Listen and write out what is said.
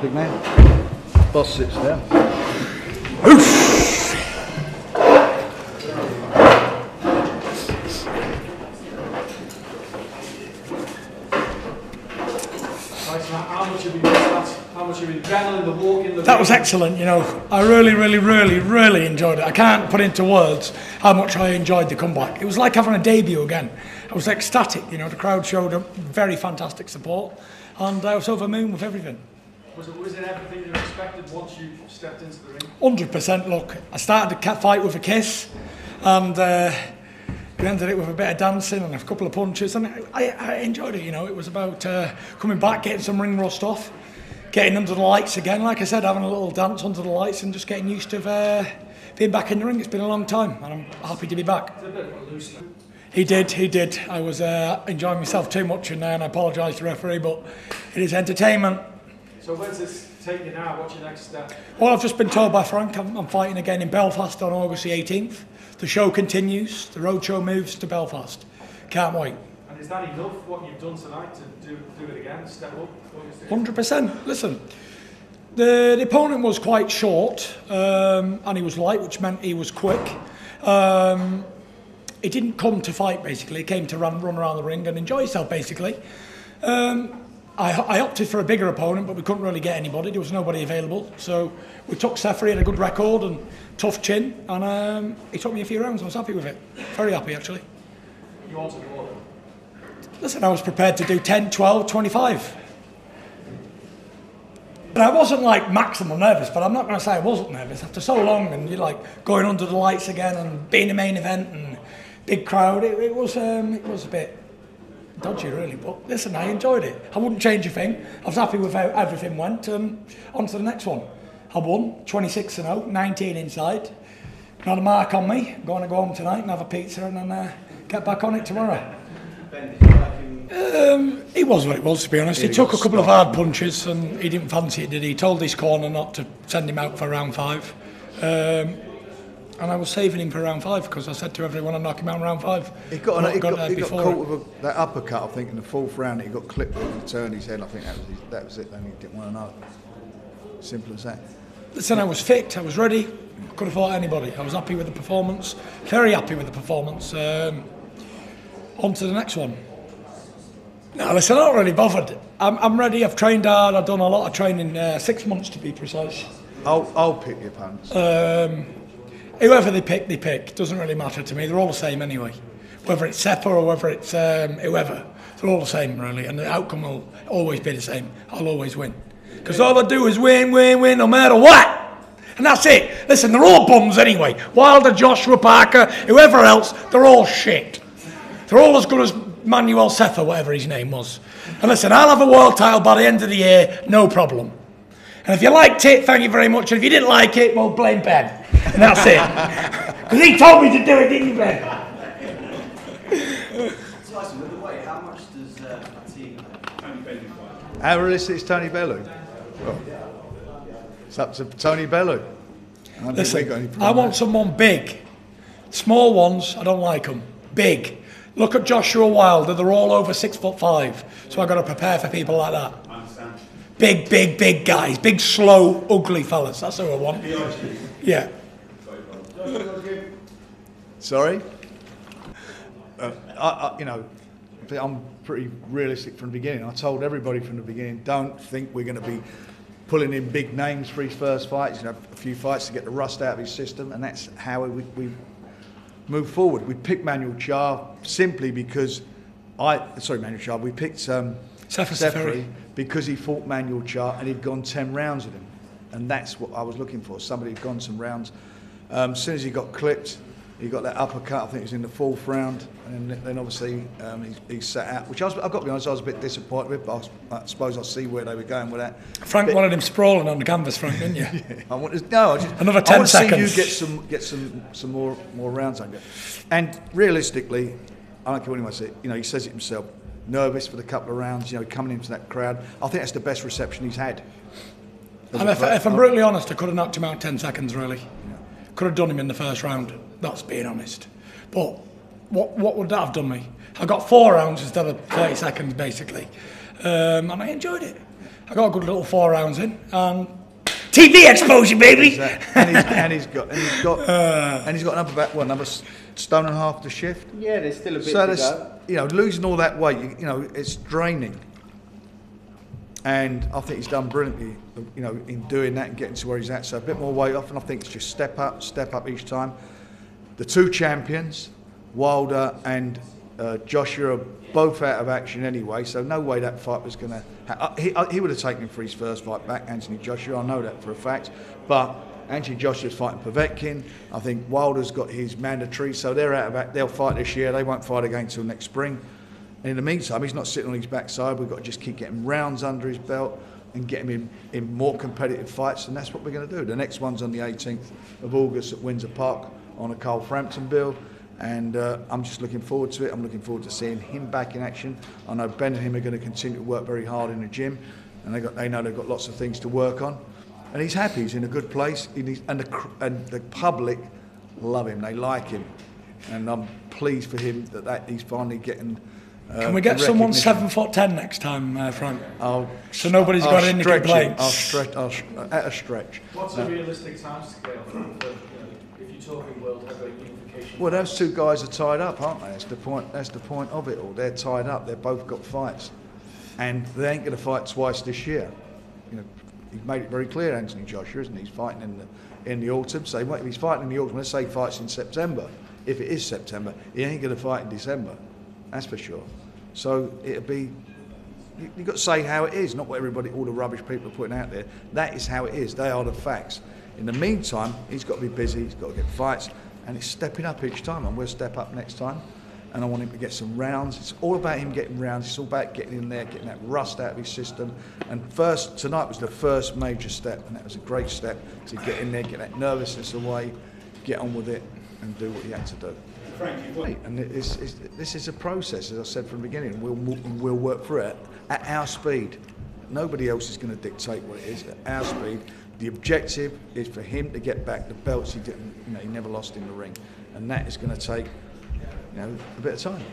big man. Boss sits there. That was excellent, you know. I really enjoyed it. I can't put into words how much I enjoyed the comeback. It was like having a debut again. I was ecstatic, you know. The crowd showed a very fantastic support, and I was over the moon with everything. Was it everything you expected once you stepped into the ring? 100%. Look, I started the fight with a kiss, and we ended it with a bit of dancing and a couple of punches, and I enjoyed it, you know. It was about coming back, getting some ring rust off, getting under the lights again, like I said, having a little dance under the lights and just getting used to being back in the ring. It's been a long time and I'm happy to be back. It's a bit of a loose. He did. I was enjoying myself too much in there, and I apologise to the referee, but it is entertainment. So where's this take you now? What's your next step? Well, I've just been told by Frank I'm fighting again in Belfast on August the 18th. The show continues, the road show moves to Belfast. Can't wait. And is that enough, what you've done tonight, to do it again, step up? 100%. Listen, the opponent was quite short, and he was light, which meant he was quick. He didn't come to fight, basically. He came to run around the ring and enjoy himself, basically. I opted for a bigger opponent, but we couldn't really get anybody. There was nobody available. So we took Seferi, had a good record and tough chin, and he took me a few rounds. I was happy with it. Very happy, actually. You wanted more? Listen, I was prepared to do 10, 12, 25. But I wasn't like maximum nervous, but I'm not going to say I wasn't nervous. After so long, and you're like going under the lights again and being the main event and big crowd, it was a bit dodgy, really. But listen, I enjoyed it. I wouldn't change a thing. I was happy with how everything went. On to the next one. I won 26-0, 19 inside. Not a mark on me. I'm going to go home tonight and have a pizza and then get back on it tomorrow. It was what it was, to be honest. He took a couple of hard punches and he didn't fancy it, did he? He told his corner not to send him out for round 5. And I was saving him for round 5 because I said to everyone I'd knock him out in round 5. He got caught with that uppercut, I think, in the 4th round. He got clipped with and turned his head. I think that was it. Then he didn't want to know. Simple as that. Listen, I was fit, I was ready. Could have fought anybody. I was happy with the performance. Very happy with the performance. On to the next one. No, listen, I'm not really bothered. I'm ready. I've trained hard. I've done a lot of training. 6 months to be precise. I'll pick your opponents. Whoever they pick. Doesn't really matter to me. They're all the same anyway. Whether it's Sefer or whether it's whoever, they're all the same really, and the outcome will always be the same. I'll always win because all I do is win, no matter what. And that's it. Listen, they're all bums anyway. Wilder, Joshua, Parker, whoever else, they're all shit. They're all as good as Manuel Sefer, whatever his name was. And listen, I'll have a world title by the end of the year, no problem. And if you liked it, thank you very much. And if you didn't like it, well, blame Ben. And that's it. Because he told me to do it, didn't you, Ben? Tyson, with the weight, how much does fatigue Tony Bellew fight? How realistic is Tony Bellew? Well, it's up to Tony Bellew. Listen, I want someone big. Small ones, I don't like them. Big. Look at Joshua Wilder, they're all over 6'5". So I've got to prepare for people like that. I understand. Big guys. Big, slow, ugly fellas. That's who I want. Yeah. Sorry? I'm pretty realistic from the beginning. I told everybody from the beginning, don't think we're going to be pulling in big names for his first fight. He's going to have a few fights to get the rust out of his system, and that's how we move forward. We picked Manuel Char simply because we picked Sefer Seferi because he fought Manuel Char and he'd gone 10 rounds with him, and that's what I was looking for. Somebody who'd gone some rounds. As soon as he got clipped, he got that uppercut. I think it was in the 4th round, and then obviously he sat out. Which I've got to be honest, I was a bit disappointed with. But I suppose I see where they were going with that. Frank wanted him sprawling on the canvas, Frank, didn't you? Yeah, Another 10 seconds. See you get some more rounds under. And realistically, I don't care what anyone says. He says it himself. Nervous for the couple of rounds. Coming into that crowd. I think that's the best reception he's had. And if I'm brutally honest, I could have knocked him out 10 seconds. Really, could have done him in the first round. That's being honest. But what would that have done me? I got 4 rounds instead of 30 seconds, basically, and I enjoyed it. I got a good little 4 rounds in, and TV exposure, baby. Exactly. and he's got another stone and a half to shift. Yeah, there's still a bit So to there's, go. you know, losing all that weight, you know, it's draining. And I think he's done brilliantly, you know, in doing that and getting to where he's at. So a bit more weight off, and I think it's just step up each time. The 2 champions, Wilder and Joshua, are both out of action anyway, so no way that fight was going to... He would have taken him for his first fight back, Anthony Joshua, I know that for a fact. But Anthony Joshua's fighting Povetkin. I think Wilder's got his mandatory, so they're out of action. They'll fight this year. They won't fight again until next spring. And in the meantime, he's not sitting on his backside. We've got to just keep getting rounds under his belt and get him in more competitive fights, and that's what we're going to do. The next one's on the 18th of August at Windsor Park on a Carl Frampton bill, and I'm just looking forward to it. I'm looking forward to seeing him back in action. I know Ben and him are going to continue to work very hard in the gym, and they know they've got lots of things to work on. And he's happy. He's in a good place, and the public love him. They like him, and I'm pleased for him that he's finally getting. Can we get someone 7'10" next time, Frank? So nobody's I'll got any stretch complaints. At a stretch. What's a realistic time scale for, you know, if you're talking world heavyweight unification? Well, those 2 guys are tied up, aren't they? That's the point. That's the point of it all. They're tied up. They've both got fights, and they ain't going to fight twice this year. You know, he's made it very clear, Anthony Joshua, isn't he? He's fighting in the autumn. So if he's fighting in the autumn, let's say he fights in September. If it is September, he ain't going to fight in December. That's for sure. So it'll be, you've got to say how it is, not what all the rubbish people are putting out there. That is how it is. They are the facts. In the meantime, he's got to be busy, he's got to get fights, and it's stepping up each time, and we'll step up next time. And I want him to get some rounds. It's all about him getting rounds. It's all about getting in there, getting that rust out of his system. And tonight was the first major step, and that was a great step to get in there, get that nervousness away, get on with it, and do what he had to do. And this is a process, as I said from the beginning. We'll work through it at our speed. Nobody else is going to dictate what it is. At our speed, the objective is for him to get back the belts he didn't, he never lost in the ring, and that is going to take, a bit of time.